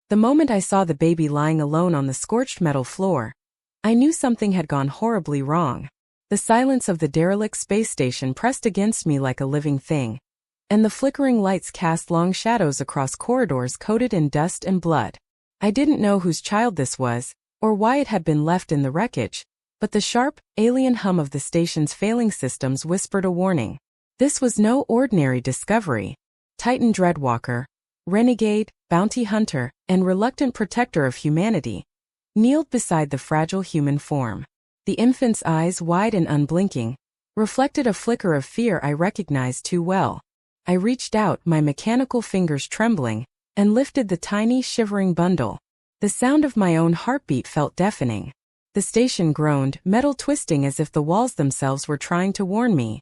The moment I saw the baby lying alone on the scorched metal floor, I knew something had gone horribly wrong. The silence of the derelict space station pressed against me like a living thing, and the flickering lights cast long shadows across corridors coated in dust and blood. I didn't know whose child this was, or why it had been left in the wreckage, but the sharp, alien hum of the station's failing systems whispered a warning. This was no ordinary discovery. Titan Dreadwalker, renegade, bounty hunter, and reluctant protector of humanity, kneeled beside the fragile human form. The infant's eyes, wide and unblinking, reflected a flicker of fear I recognized too well. I reached out, my mechanical fingers trembling, and lifted the tiny, shivering bundle. The sound of my own heartbeat felt deafening. The station groaned, metal twisting as if the walls themselves were trying to warn me.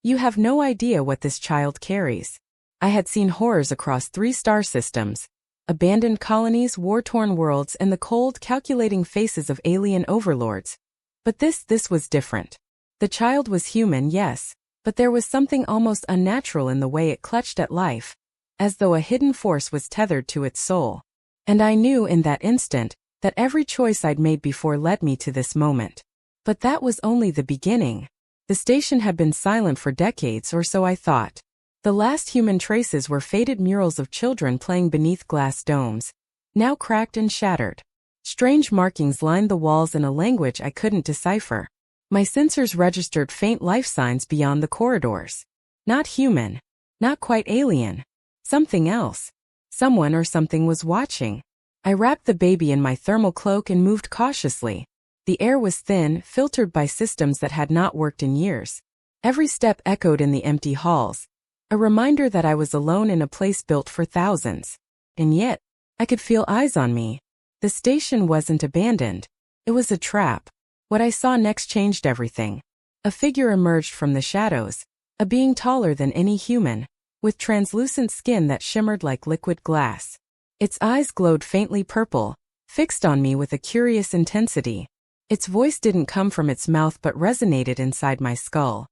You have no idea what this child carries. I had seen horrors across 3 star systems, abandoned colonies, war-torn worlds, and the cold, calculating faces of alien overlords. But this was different. The child was human, yes, but there was something almost unnatural in the way it clutched at life, as though a hidden force was tethered to its soul. And I knew in that instant that every choice I'd made before led me to this moment. But that was only the beginning. The station had been silent for decades, or so I thought. The last human traces were faded murals of children playing beneath glass domes, now cracked and shattered. Strange markings lined the walls in a language I couldn't decipher. My sensors registered faint life signs beyond the corridors. Not human. Not quite alien. Something else. Someone or something was watching. I wrapped the baby in my thermal cloak and moved cautiously. The air was thin, filtered by systems that had not worked in years. Every step echoed in the empty halls, a reminder that I was alone in a place built for thousands. And yet, I could feel eyes on me. The station wasn't abandoned. It was a trap. What I saw next changed everything. A figure emerged from the shadows, a being taller than any human, with translucent skin that shimmered like liquid glass. Its eyes glowed faintly purple, fixed on me with a curious intensity. Its voice didn't come from its mouth but resonated inside my skull.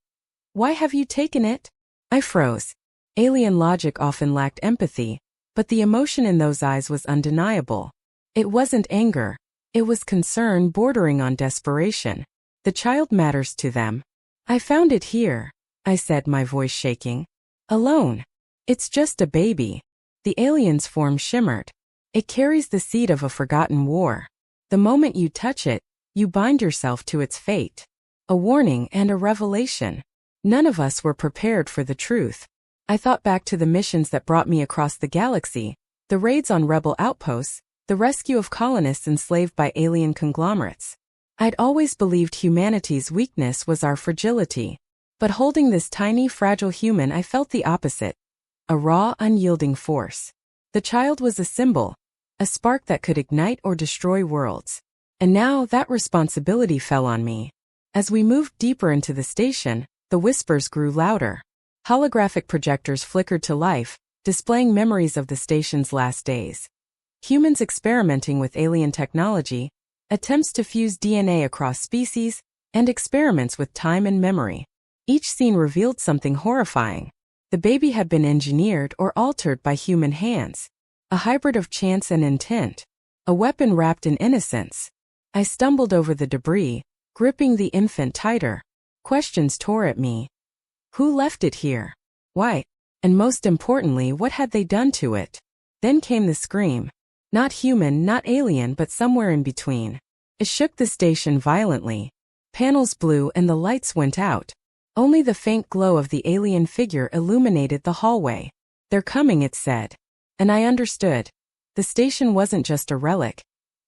"Why have you taken it?" I froze. Alien logic often lacked empathy, but the emotion in those eyes was undeniable. It wasn't anger. It was concern bordering on desperation. The child matters to them. "I found it here," I said, my voice shaking. "Alone. It's just a baby." The alien's form shimmered. "It carries the seed of a forgotten war. The moment you touch it, you bind yourself to its fate." A warning and a revelation. None of us were prepared for the truth. I thought back to the missions that brought me across the galaxy, the raids on rebel outposts, the rescue of colonists enslaved by alien conglomerates. I'd always believed humanity's weakness was our fragility. But holding this tiny, fragile human, I felt the opposite. A raw, unyielding force. The child was a symbol, a spark that could ignite or destroy worlds. And now that responsibility fell on me. As we moved deeper into the station, the whispers grew louder. Holographic projectors flickered to life, displaying memories of the station's last days. Humans experimenting with alien technology, attempts to fuse DNA across species, and experiments with time and memory. Each scene revealed something horrifying. The baby had been engineered or altered by human hands. A hybrid of chance and intent. A weapon wrapped in innocence. I stumbled over the debris, gripping the infant tighter. Questions tore at me. Who left it here? Why? And most importantly, what had they done to it? Then came the scream. Not human, not alien, but somewhere in between. It shook the station violently. Panels blew and the lights went out. Only the faint glow of the alien figure illuminated the hallway. "They're coming," it said. And I understood. The station wasn't just a relic.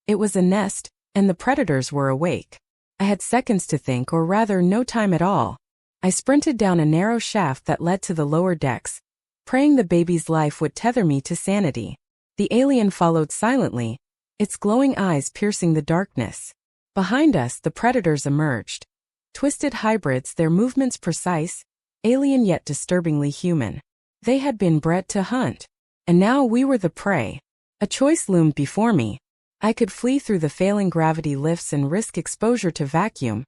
It was a nest, and the predators were awake. I had seconds to think, or rather no time at all. I sprinted down a narrow shaft that led to the lower decks, praying the baby's life would tether me to sanity. The alien followed silently, its glowing eyes piercing the darkness. Behind us, the predators emerged. Twisted hybrids, their movements precise, alien yet disturbingly human. They had been bred to hunt. And now we were the prey. A choice loomed before me. I could flee through the failing gravity lifts and risk exposure to vacuum,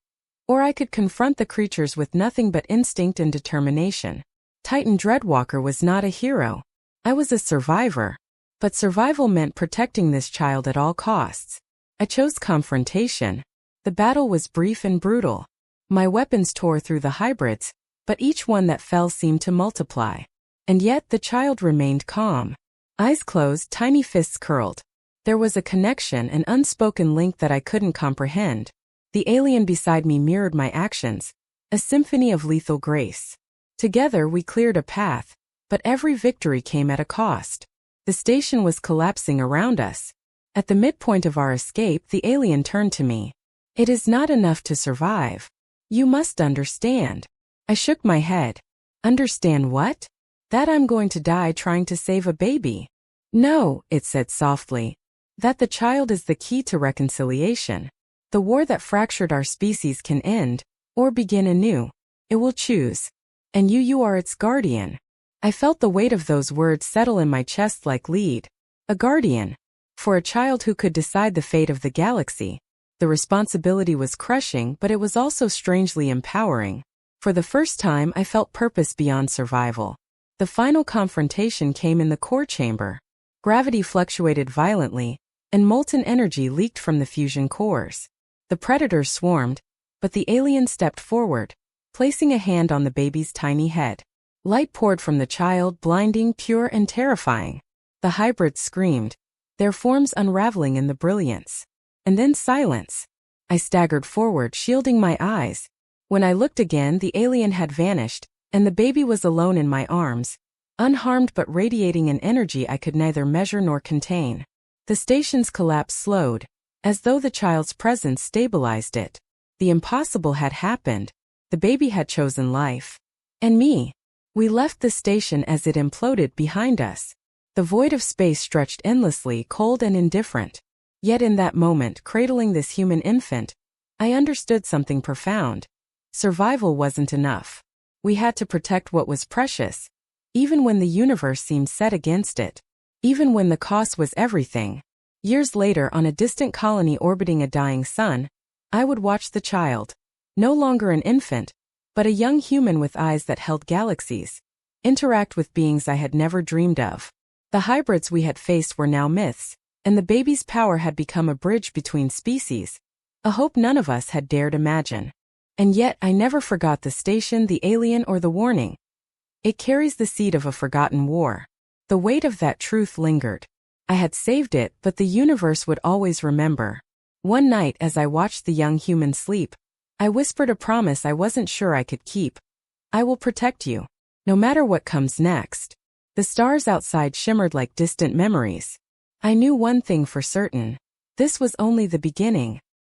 or I could confront the creatures with nothing but instinct and determination. Titan Dreadwalker was not a hero. I was a survivor. But survival meant protecting this child at all costs. I chose confrontation. The battle was brief and brutal. My weapons tore through the hybrids, but each one that fell seemed to multiply. And yet the child remained calm. Eyes closed, tiny fists curled. There was a connection, an unspoken link that I couldn't comprehend. The alien beside me mirrored my actions, a symphony of lethal grace. Together we cleared a path, but every victory came at a cost. The station was collapsing around us. At the midpoint of our escape, the alien turned to me. It is not enough to survive. You must understand. I shook my head. Understand what? That I'm going to die trying to save a baby. No, it said softly. That the child is the key to reconciliation. The war that fractured our species can end, or begin anew. It will choose. And you are its guardian. I felt the weight of those words settle in my chest like lead. A guardian. For a child who could decide the fate of the galaxy. The responsibility was crushing, but it was also strangely empowering. For the first time, I felt purpose beyond survival. The final confrontation came in the core chamber. Gravity fluctuated violently, and molten energy leaked from the fusion cores. The predators swarmed, but the alien stepped forward, placing a hand on the baby's tiny head. Light poured from the child, blinding, pure, and terrifying. The hybrids screamed, their forms unraveling in the brilliance. And then silence. I staggered forward, shielding my eyes. When I looked again, the alien had vanished, and the baby was alone in my arms, unharmed but radiating an energy I could neither measure nor contain. The station's collapse slowed, as though the child's presence stabilized it. The impossible had happened. The baby had chosen life. And me. We left the station as it imploded behind us. The void of space stretched endlessly, cold and indifferent. Yet in that moment, cradling this human infant, I understood something profound. Survival wasn't enough. We had to protect what was precious, even when the universe seemed set against it. Even when the cost was everything. Years later, on a distant colony orbiting a dying sun, I would watch the child. No longer an infant, but a young human with eyes that held galaxies. Interact with beings I had never dreamed of. The hybrids we had faced were now myths, and the baby's power had become a bridge between species. A hope none of us had dared imagine. And yet I never forgot the station, the alien, or the warning. It carries the seed of a forgotten war. The weight of that truth lingered. I had saved it, but the universe would always remember. One night, as I watched the young human sleep, I whispered a promise I wasn't sure I could keep. I will protect you, no matter what comes next. The stars outside shimmered like distant memories. I knew one thing for certain. This was only the beginning.